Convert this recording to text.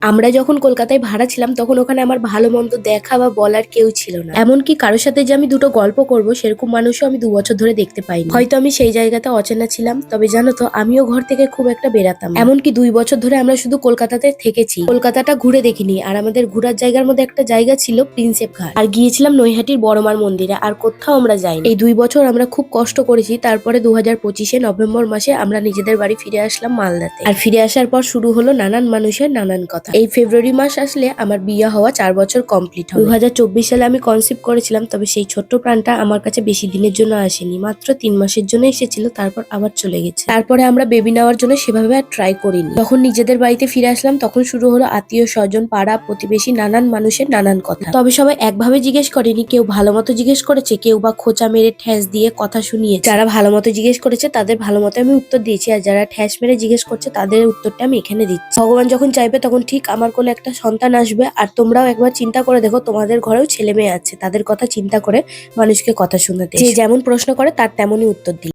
আমরা যখন কলকাতায় ভাড়া ছিলাম তখন ওখানে আমার ভালো মন্দ দেখা বা বলার কেউ ছিল না। এমনকি কারোর সাথে যে আমি দুটো গল্প করব সেরকম মানুষও আমি 2 বছর ধরে দেখতে পাইনি। হয়তো আমি সেই জায়গাতে অচেনা ছিলাম, তবে জানো তো আমিও ঘর থেকে খুব একটা বেরাতাম না। এমনকি 2 বছর ধরে আমরা শুধু কলকাতাতে থেকেছি, কলকাতাটা ঘুরে দেখিনি। আর আমাদের ঘোরার জায়গার মধ্যে একটা জায়গা ছিল প্রিন্সেপ ঘাট, আর গিয়েছিলাম নৈহাটির বড়মার মন্দিরে। আর কোথাও আমরা যাইনি। এই 2 বছর আমরা খুব কষ্ট করেছি। তারপরে 2025-এ নভেম্বর মাসে আমরা নিজেদের বাড়ি ফিরে আসলাম মালদাতে। আর ফিরে আসার পর শুরু হলো নানান মানুষের নানান কথা। এই ফেব্রুয়ারি মাস আসলে আমার বিয়ে হওয়া 4 বছর কমপ্লিট হবে। 2024 সালে আমি কনসিভ করেছিলাম, তবে সেই ছোট্ট প্রাণটা আমার কাছে বেশি দিনের জন্য আসেনি, মাত্র 3 মাসের জন্য এসেছিল, তারপর আবার চলে গেছে। তারপরে আমরা বেবি নেওয়ার জন্য সেভাবে আর ট্রাই করিনি। যখন নিজেদের বাড়িতে ফিরে আসলাম তখন শুরু হলো আত্মীয় স্বজন, পাড়া প্রতিবেশী, নানান মানুষের নানান কথা। তবে সবাই একভাবে জিজ্ঞেস করেনি, কেউ ভালো মতো জিজ্ঞেস করেছে, কেউ বা খোঁচা মেরে ঠেস দিয়ে কথা শুনিয়ে। যারা ভালো মতো জিজ্ঞেস করেছে তাদের ভালো মতো আমি উত্তর দিয়েছি, আর যারা ঠেস মেরে জিজ্ঞেস করছে তাদের উত্তরটা আমি এখানে দিচ্ছি। ভগবান যখন চাইবে তখন ঠিক আমার কোলে একটা সন্তান আসবে। আর তোমরাও একবার চিন্তা করে দেখো, তোমাদের ঘরেও ছেলে মেয়ে আছে, তাদের কথা চিন্তা করে মানুষকে কথা শোনাতে। যে যেমন প্রশ্ন করে তার তেমনই উত্তর দিই।